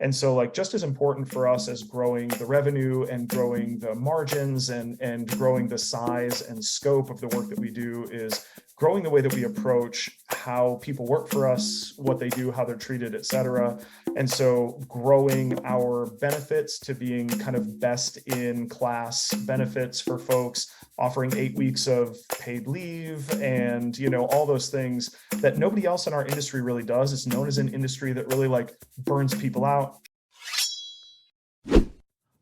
And so like just as important for us as growing the revenue and growing the margins and growing the size and scope of the work that we do is growing the way that we approach how people work for us, what they do, how they're treated, et cetera. And so growing our benefits to being kind of best in class benefits for folks, offering 8 weeks of paid leave and, all those things that nobody else in our industry really does. It's known as an industry that really like burns people out.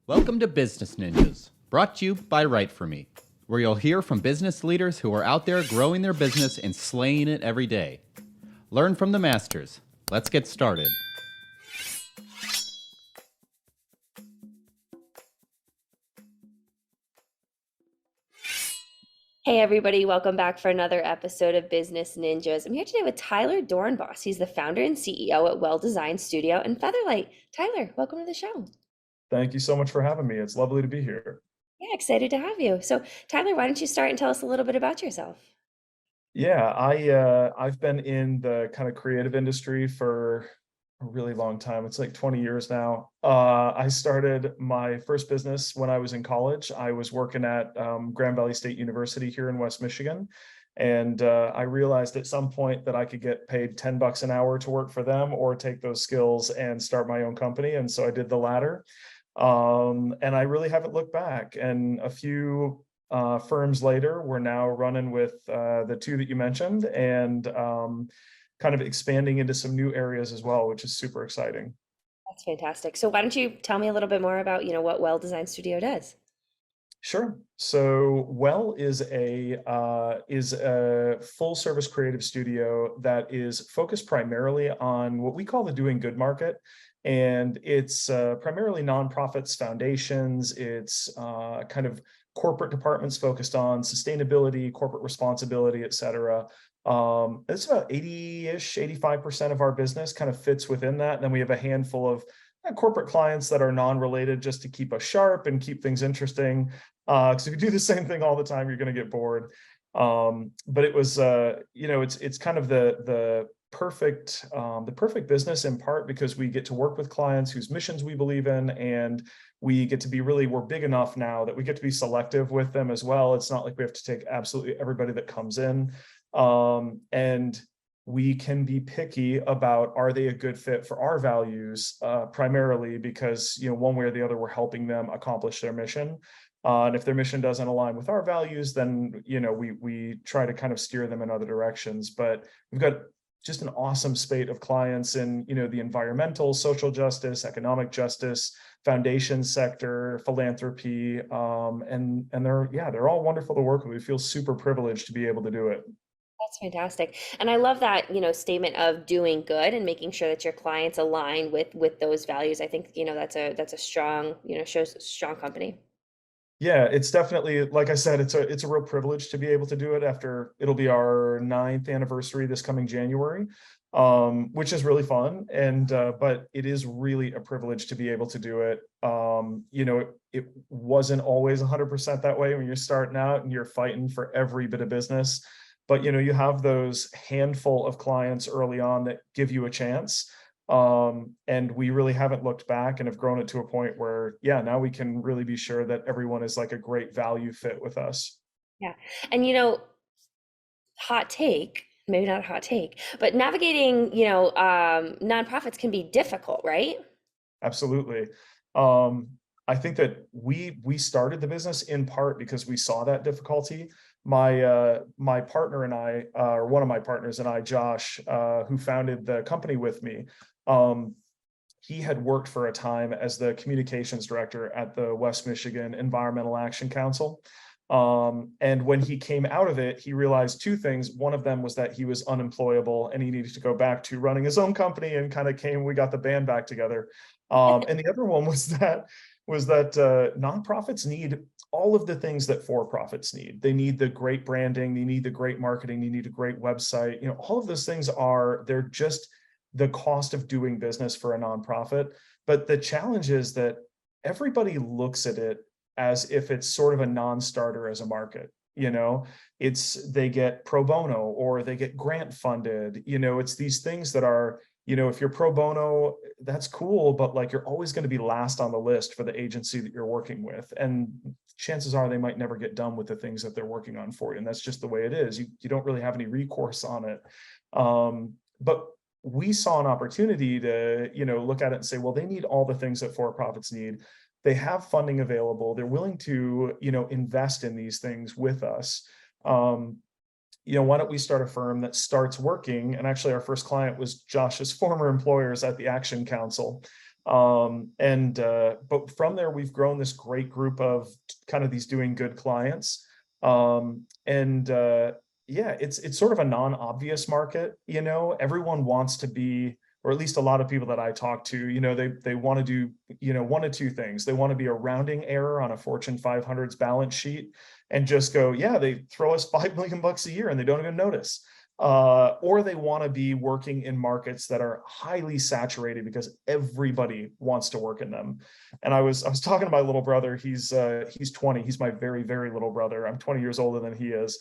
Welcome to Business Ninjas, brought to you by WriteForMe, where you'll hear from business leaders who are out there growing their business and slaying it every day. Learn from the masters. Let's get started. Hey everybody, welcome back for another episode of Business Ninjas. I'm here today with Tyler Doornbos. He's the founder and CEO at Well Designed Studio and Featherlight. Tyler, welcome to the show. Thank you so much for having me. It's lovely to be here. Yeah, excited to have you. So Tyler, why don't you start and tell us a little bit about yourself? Yeah, I've been in the kind of creative industry for a really long time. It's like 20 years now. I started my first business when I was in college. I was working at Grand Valley State University here in West Michigan. And I realized at some point that I could get paid $10 an hour to work for them or take those skills and start my own company. And so I did the latter. And I really haven't looked back. And a few firms later, we're now running with the two that you mentioned and kind of expanding into some new areas as well, which is super exciting. That's fantastic. So why don't you tell me a little bit more about, what Well Designed Studio does? Sure. So Well is a full service creative studio that is focused primarily on what we call the doing good market. And it's primarily nonprofits, foundations. It's kind of corporate departments focused on sustainability, corporate responsibility, et cetera. It's about 80-ish, 85% of our business kind of fits within that. And then we have a handful of corporate clients that are non-related just to keep us sharp and keep things interesting. Because if you do the same thing all the time, you're going to get bored. But it was, it's kind of the perfect business in part because we get to work with clients whose missions we believe in, and we get to be we're big enough now that we get to be selective with them as well. It's not like we have to take absolutely everybody that comes in. And we can be picky about, are they a good fit for our values, primarily because, one way or the other, we're helping them accomplish their mission. And if their mission doesn't align with our values, then, we try to kind of steer them in other directions. But we've got just an awesome spate of clients in, the environmental, social justice, economic justice, foundation sector, philanthropy, and they're all wonderful to work with. We feel super privileged to be able to do it. That's fantastic. And I love that, statement of doing good and making sure that your clients align with those values. I think, that's a strong, shows a strong company. Yeah, it's definitely, like I said, it's a real privilege to be able to do it after it'll be our 9th anniversary this coming January, which is really fun. And but it is really a privilege to be able to do it. It wasn't always 100% that way when you're starting out and you're fighting for every bit of business. But you have those handful of clients early on that give you a chance. And we really haven't looked back and have grown it to a point where, now we can really be sure that everyone is like a great value fit with us. Yeah. And hot take, maybe not a hot take, but navigating, nonprofits can be difficult, right? Absolutely. I think that we started the business in part because we saw that difficulty. My partner and I, or one of my partners and I, Josh, who founded the company with me, he had worked for a time as the communications director at the West Michigan Environmental Action Council. And when he came out of it, he realized two things. One of them was that he was unemployable and he needed to go back to running his own company, and we got the band back together. And the other one was that nonprofits need all of the things that for-profits need. They need the great branding, they need the great marketing, they need a great website. All of those things they're just the cost of doing business for a nonprofit. But the challenge is that everybody looks at it as if it's sort of a non-starter as a market. They get pro bono or they get grant funded. It's these things that are, if you're pro bono, that's cool, but like you're always going to be last on the list for the agency that you're working with. And chances are they might never get done with the things that they're working on for you. And that's just the way it is. You don't really have any recourse on it. But we saw an opportunity to, look at it and say, well, they need all the things that for-profits need. They have funding available. They're willing to, invest in these things with us. Why don't we start a firm that starts working? And actually our first client was Josh's former employers at the Action Council. But from there, we've grown this great group of kind of these doing good clients. It's sort of a non-obvious market. Everyone wants to be, or at least a lot of people that I talk to, they want to do, one of two things. They want to be a rounding error on a Fortune 500's balance sheet and just go, yeah, they throw us $5 million a year and they don't even notice. Or they want to be working in markets that are highly saturated because everybody wants to work in them. And I was talking to my little brother. He's 20. He's my very, very little brother. I'm 20 years older than he is.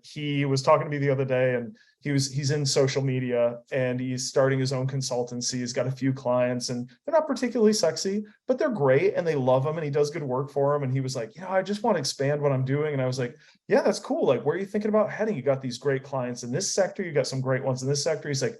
He was talking to me the other day, and he's in social media and he's starting his own consultancy. He's got a few clients and they're not particularly sexy, but they're great and they love him and he does good work for them. And he was like, I just want to expand what I'm doing. And I was like, yeah, that's cool. Like, where are you thinking about heading? You got these great clients in this sector. You got some great ones in this sector. He's like,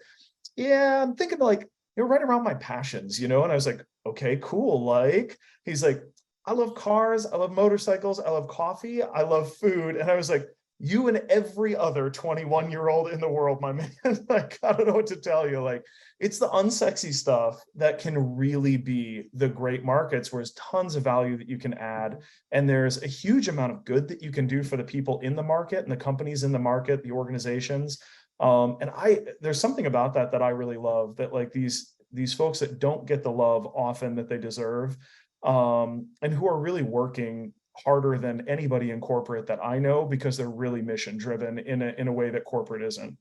yeah, I'm thinking like, you're right around my passions, And I was like, okay, cool. Like, he's like, I love cars. I love motorcycles. I love coffee. I love food. And I was like, you and every other 21-year-old in the world, my man. Like, I don't know what to tell you. Like, it's the unsexy stuff that can really be the great markets where there's tons of value that you can add. And there's a huge amount of good that you can do for the people in the market and the companies in the market, the organizations. There's something about that I really love, that like these folks that don't get the love often that they deserve, and who are really working harder than anybody in corporate that I know, because they're really mission driven in a way that corporate isn't.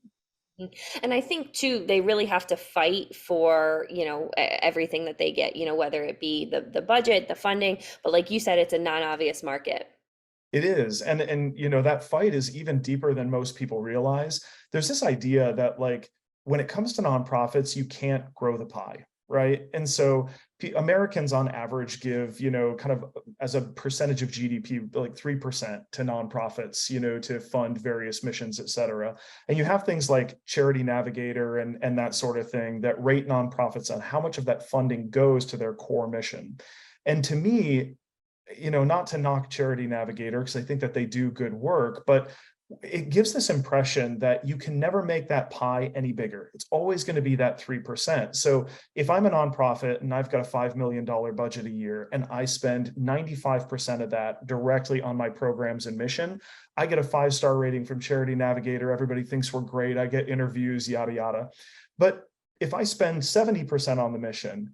And I think too, they really have to fight for, everything that they get, whether it be the budget, the funding, but like you said, it's a non-obvious market. It is. And that fight is even deeper than most people realize. There's this idea that like, when it comes to nonprofits, you can't grow the pie, right? And so Americans on average give, kind of as a percentage of GDP, like 3% to nonprofits, to fund various missions, et cetera. And you have things like Charity Navigator and that sort of thing that rate nonprofits on how much of that funding goes to their core mission. And to me, not to knock Charity Navigator, because I think that they do good work, but it gives this impression that you can never make that pie any bigger. It's always going to be that 3%. So if I'm a nonprofit and I've got a $5 million budget a year and I spend 95% of that directly on my programs and mission, I get a 5-star rating from Charity Navigator. Everybody thinks we're great. I get interviews, yada, yada. But if I spend 70% on the mission,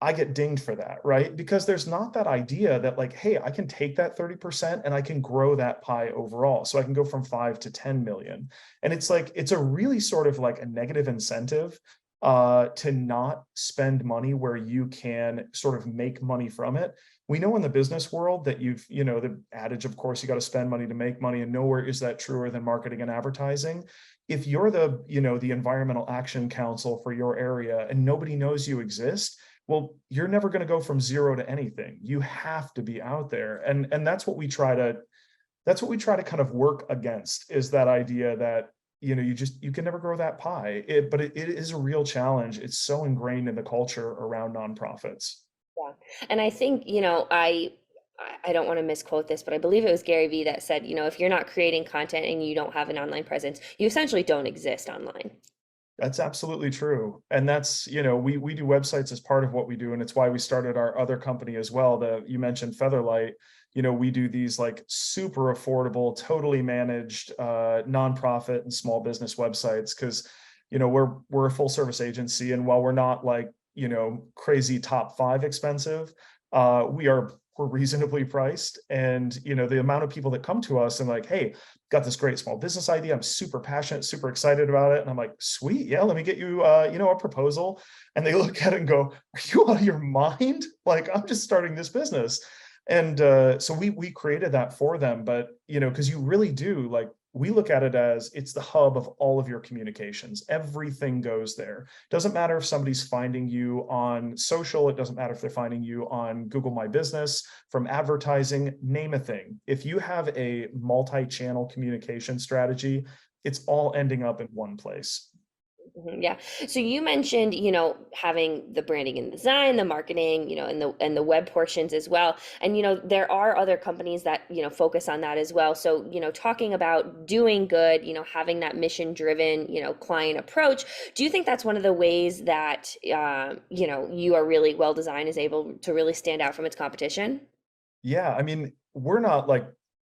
I get dinged for that, right? Because there's not that idea that like, hey, I can take that 30% and I can grow that pie overall. So I can go from 5 to 10 million. And it's like, it's a really sort of like a negative incentive to not spend money where you can sort of make money from it. We know in the business world that the adage, of course, you got to spend money to make money, and nowhere is that truer than marketing and advertising. If you're the Environmental Action Council for your area and nobody knows you exist, well, you're never going to go from zero to anything. You have to be out there. And that's what we try to kind of work against, is that idea that, you can never grow that pie. But it is a real challenge. It's so ingrained in the culture around nonprofits. Yeah. And I think, I don't want to misquote this, but I believe it was Gary Vee that said, if you're not creating content and you don't have an online presence, you essentially don't exist online. That's absolutely true. And that's, we do websites as part of what we do. And it's why we started our other company as well. You mentioned Featherlight. We do these like super affordable, totally managed nonprofit and small business websites, because, we're a full service agency. And while we're not like, crazy top 5 expensive, we're reasonably priced. And, the amount of people that come to us and like, hey, got this great small business idea. I'm super passionate, super excited about it. And I'm like, sweet. Yeah. Let me get you, a proposal. And they look at it and go, are you out of your mind? Like, I'm just starting this business. And so we created that for them. But, because you really do, like, we look at it as it's the hub of all of your communications. Everything goes there. Doesn't matter if somebody's finding you on social. It doesn't matter if they're finding you on Google My Business, from advertising, name a thing. If you have a multi-channel communication strategy, it's all ending up in one place. Mhm. Yeah. So you mentioned, having the branding and design, the marketing, and the web portions as well. And there are other companies that, focus on that as well. So, talking about doing good, having that mission driven, client approach, do you think that's one of the ways that you are really well designed is able to really stand out from its competition? Yeah, I mean, we're not like,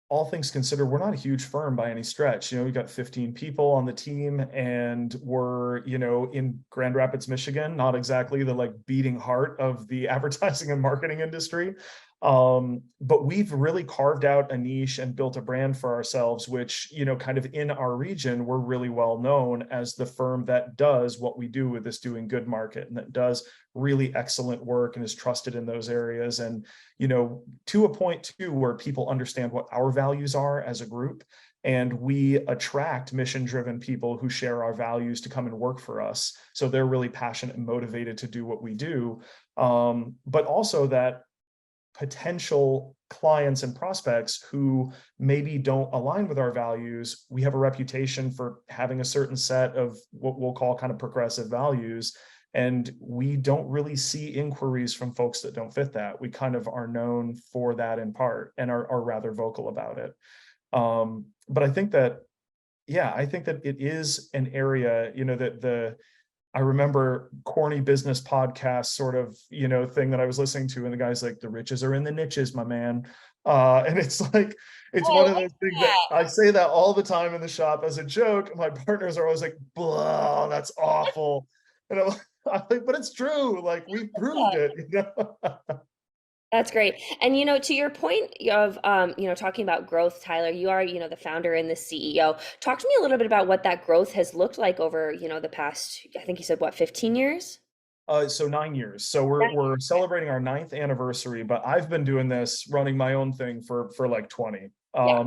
all things considered, we're not a huge firm by any stretch. We've got 15 people on the team, and we're, in Grand Rapids, Michigan, not exactly the like beating heart of the advertising and marketing industry. But we've really carved out a niche and built a brand for ourselves, which, kind of in our region, we're really well known as the firm that does what we do with this doing good market, and that does really excellent work and is trusted in those areas. And, to a point too, where people understand what our values are as a group. And we attract mission driven people who share our values to come and work for us. So they're really passionate and motivated to do what we do. But also that potential clients and prospects who maybe don't align with our values, we have a reputation for having a certain set of what we'll call kind of progressive values. And we don't really see inquiries from folks that don't fit that. We kind of are known for that in part, and are rather vocal about it. But I think that, yeah, I think that it is an area, that I remember corny business podcast sort of, thing that I was listening to, and the guy's like, the riches are in the niches, my man. And it's like, it's Oh, one I of like those things that that. I say that all the time in the shop as a joke. My partners are always like, blah, that's awful. And I'm like, but it's true. Like, we've proved it, That's great. And to your point of talking about growth, Tyler, you are, the founder and the CEO. Talk to me a little bit about what that growth has looked like over, the past, I think you said what, 15 years? So 9 years. So we're celebrating our ninth anniversary, but I've been doing this, running my own thing for like 20, Yeah.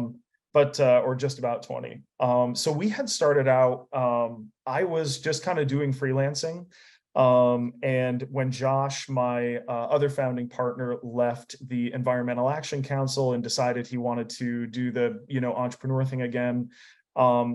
but or just about 20. So we had started out. I was just kind of doing freelancing, and when Josh, my other founding partner, left the Environmental Action Council and decided he wanted to do the entrepreneur thing again,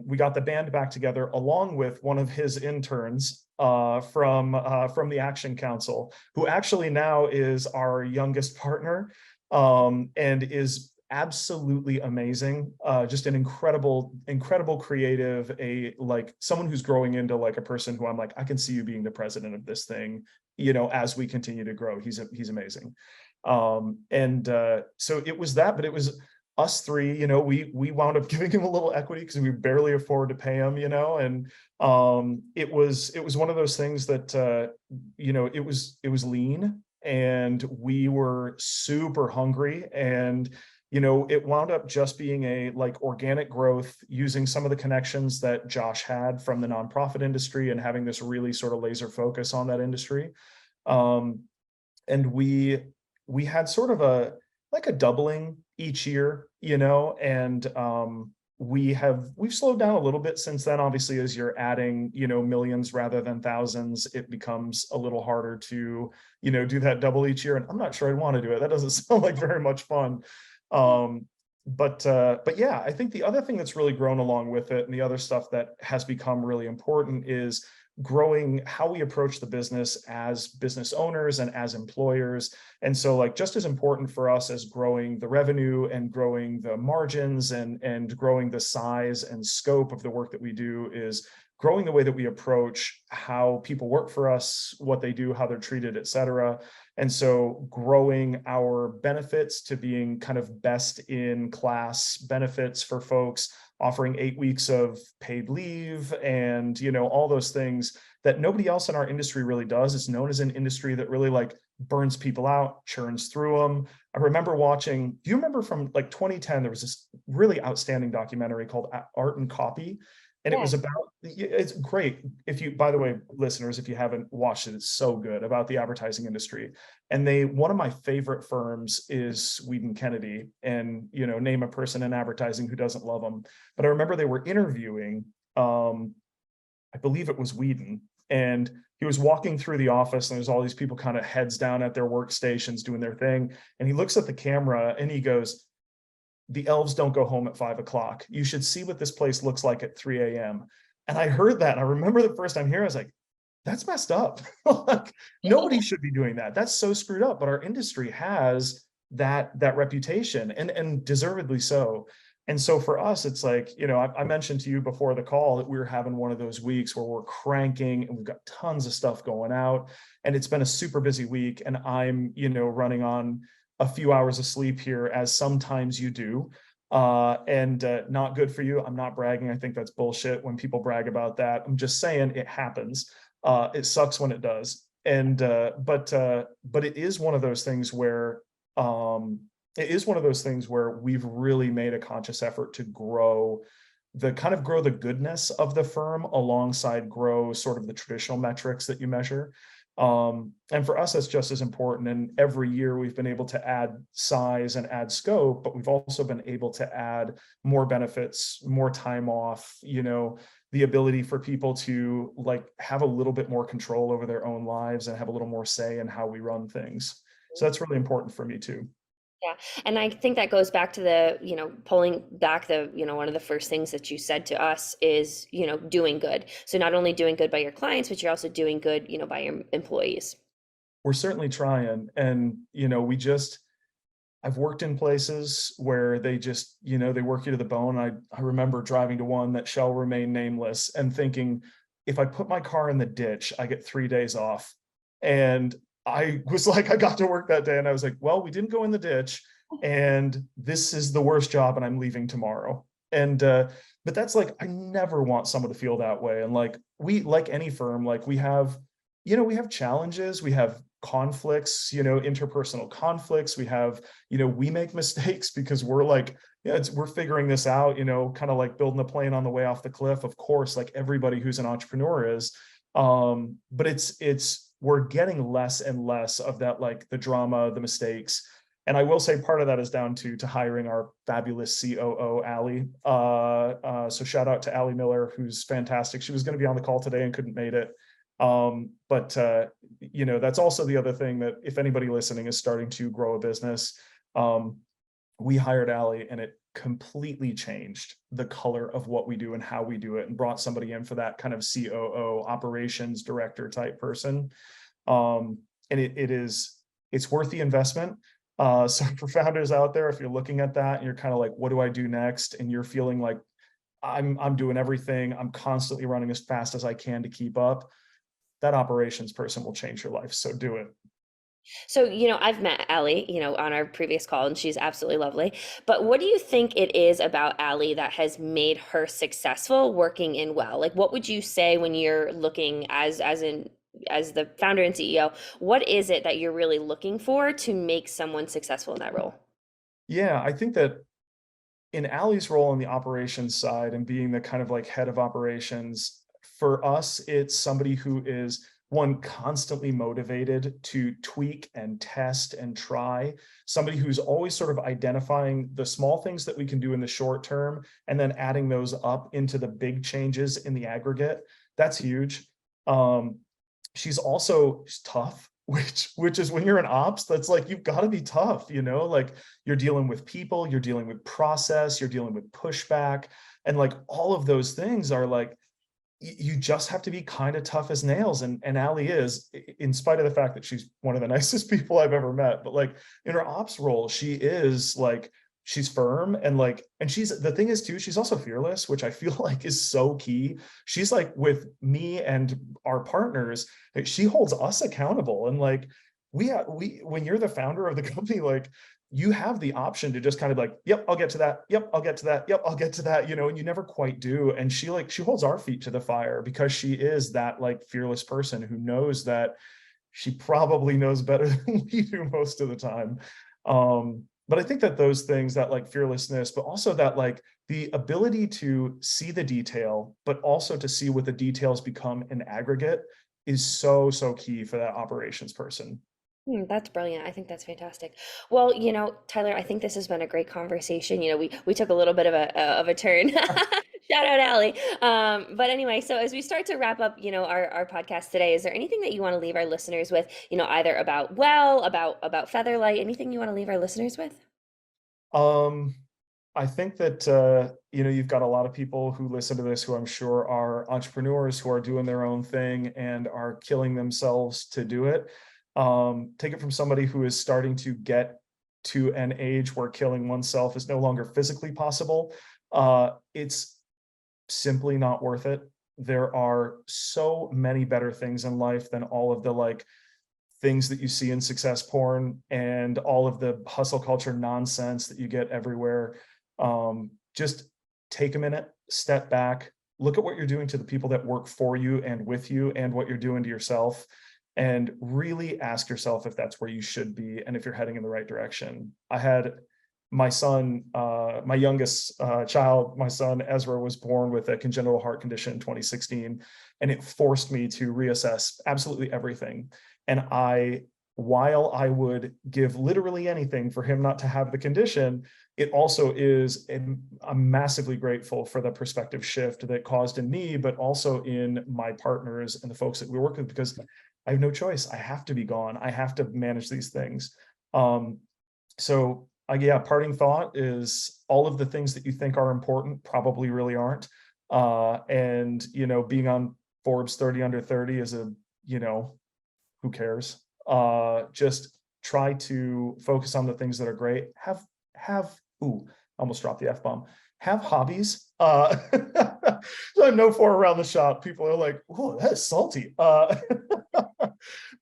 we got the band back together along with one of his interns from the Action Council, who actually now is our youngest partner, and is absolutely amazing. Just an incredible creative, like someone who's growing into like a person who I'm like, I can see you being the president of this thing, as we continue to grow. He's amazing. And so it was that, but it was us three. We wound up giving him a little equity because we barely afford to pay him, and it was one of those things that it was lean, and we were super hungry, and it wound up just being a like organic growth using some of the connections that Josh had from the nonprofit industry and having this really sort of laser focus on that industry. Um, and we had sort of a doubling each year, and we've slowed down a little bit since then. Obviously, as you're adding, millions rather than thousands, it becomes a little harder to, do that double each year. And I'm not sure I'd want to do it. That doesn't sound like very much fun. Um, but yeah, I think the other thing that's really grown along with it, and the other stuff that has become really important, is growing how we approach the business as business owners and as employers. And so like just as important for us as growing the revenue and growing the margins and growing the size and scope of the work that we do is growing the way that we approach how people work for us, what they do, how they're treated, et cetera. And so growing our benefits to being kind of best in class benefits for folks, offering 8 weeks of paid leave, and all those things that nobody else in our industry really does. It's known as an industry that really like burns people out, churns through them. I remember watching, do you remember from like 2010, there was this really outstanding documentary called Art and Copy, And it Yeah. was about, it's great. If you, by the way, listeners, if you haven't watched it, it's so good, about the advertising industry. And one of my favorite firms is Weeden Kennedy, and, name a person in advertising who doesn't love them. But I remember they were interviewing, I believe it was Weeden, and he was walking through the office, and there's all these people kind of heads down at their workstations doing their thing. And he looks at the camera and he goes, "The elves don't go home at 5 o'clock. You should see what this place looks like at 3 a.m." And I heard that, and I remember the first time here, I was like, that's messed up. Like, nobody should be doing that. That's so screwed up. But our industry has that reputation, and deservedly so. And so for us, it's like, I mentioned to you before the call that we were having one of those weeks where we're cranking and we've got tons of stuff going out. And it's been a super busy week. And I'm, running on a few hours of sleep here, as sometimes you do. And not good for you. I'm not bragging. I think that's bullshit when people brag about that. I'm just saying it happens. It sucks when it does. And but it is one of those things where we've really made a conscious effort to grow the goodness of the firm alongside grow sort of the traditional metrics that you measure. And for us, that's just as important. And every year we've been able to add size and add scope, but we've also been able to add more benefits, more time off, the ability for people to like have a little bit more control over their own lives and have a little more say in how we run things. So that's really important for me too. Yeah. And I think that goes back to the, pulling back the, one of the first things that you said to us is, doing good. So not only doing good by your clients, but you're also doing good, by your employees. We're certainly trying. And, I've worked in places where they just, they work you to the bone. I remember driving to one that shall remain nameless and thinking, if I put my car in the ditch, I get 3 days off. And I was like, I got to work that day and I was like, well, we didn't go in the ditch and this is the worst job and I'm leaving tomorrow. And, but that's like, I never want someone to feel that way. And like, like any firm, like we have challenges, we have conflicts, interpersonal conflicts. We have, we make mistakes because we're like, yeah, we're figuring this out, kind of like building a plane on the way off the cliff. Of course, like everybody who's an entrepreneur is, but we're getting less and less of that, like the drama, the mistakes. And I will say part of that is down to hiring our fabulous COO, Allie. So shout out to Allie Miller, who's fantastic. She was going to be on the call today and couldn't make it. But that's also the other thing, that if anybody listening is starting to grow a business, we hired Allie and it completely changed the color of what we do and how we do it, and brought somebody in for that kind of COO, operations director type person. And it's worth the investment. So for founders out there, if you're looking at that and you're kind of like, what do I do next? And you're feeling like I'm doing everything, I'm constantly running as fast as I can to keep up, that operations person will change your life. So do it. So, I've met Allie, on our previous call, and she's absolutely lovely. But what do you think it is about Allie that has made her successful working in Well? Like, what would you say when you're looking as the founder and CEO, what is it that you're really looking for to make someone successful in that role? Yeah, I think that in Allie's role on the operations side and being the kind of like head of operations, for us, it's somebody who is, one, constantly motivated to tweak and test and try, somebody who's always sort of identifying the small things that we can do in the short term and then adding those up into the big changes in the aggregate. That's huge. She's also tough, which is, when you're in ops, that's like, you've got to be tough, like you're dealing with people, you're dealing with process, you're dealing with pushback, and like all of those things are like, you just have to be kind of tough as nails. And Allie is, in spite of the fact that she's one of the nicest people I've ever met, but like in her ops role, she is like, she's firm, and like, and the thing is too, she's also fearless, which I feel like is so key. She's like, with me and our partners, like, she holds us accountable. And like, when you're the founder of the company, like, you have the option to just kind of like, yep, I'll get to that. Yep, I'll get to that. Yep, I'll get to that, and you never quite do. And she holds our feet to the fire because she is that like fearless person who knows that she probably knows better than we do most of the time. but I think that those things, that like fearlessness, but also that like the ability to see the detail, but also to see what the details become in aggregate is so, so key for that operations person. That's brilliant. I think that's fantastic. Well, Tyler, I think this has been a great conversation. We took a little bit of a turn. Shout out Allie. But anyway, so as we start to wrap up, our podcast today, is there anything that you want to leave our listeners with, either about Featherlight, anything you want to leave our listeners with? Um, I think that you've got a lot of people who listen to this who I'm sure are entrepreneurs who are doing their own thing and are killing themselves to do it. Take it from somebody who is starting to get to an age where killing oneself is no longer physically possible. It's simply not worth it. There are so many better things in life than all of the like things that you see in success porn and all of the hustle culture nonsense that you get everywhere. Just take a minute, step back, look at what you're doing to the people that work for you and with you, and what you're doing to yourself, and really ask yourself if that's where you should be and if you're heading in the right direction. I had my son, my youngest child, my son Ezra, was born with a congenital heart condition in 2016, and it forced me to reassess absolutely everything. And while I would give literally anything for him not to have the condition, it also is, I'm massively grateful for the perspective shift that caused in me, but also in my partners and the folks that we work with, because I have no choice. I have to be gone. I have to manage these things. So yeah, parting thought is all of the things that you think are important probably really aren't. And being on Forbes 30 under 30 is who cares? Just try to focus on the things that are great. Ooh, almost dropped the F-bomb. Have hobbies. So I know for around the shop, people are like, "Oh, that is salty."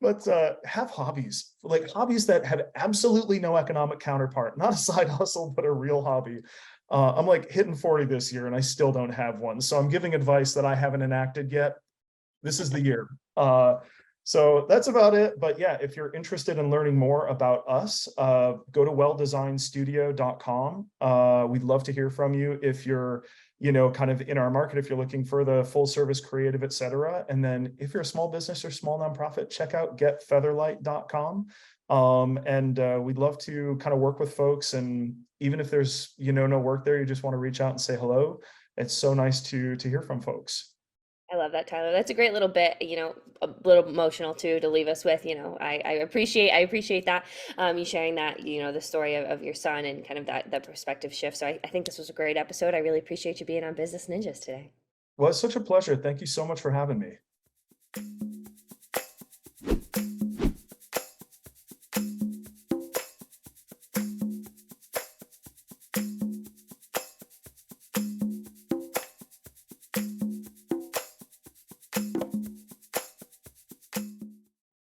But have hobbies, like hobbies that have absolutely no economic counterpart, not a side hustle, but a real hobby. I'm like hitting 40 this year and I still don't have one. So I'm giving advice that I haven't enacted yet. This is the year. So that's about it. But yeah, if you're interested in learning more about us, go to welldesignstudio.com. We'd love to hear from you if you're, kind of in our market, if you're looking for the full service creative, et cetera. And then if you're a small business or small nonprofit, check out getfeatherlight.com. And we'd love to kind of work with folks. And even if there's, no work there, you just want to reach out and say hello. It's so nice to hear from folks. I love that, Tyler. That's a great little bit, a little emotional too to leave us with. I appreciate that, you sharing that, the story of your son and kind of that perspective shift. So I think this was a great episode. I really appreciate you being on Business Ninjas today. Well, it's such a pleasure. Thank you so much for having me.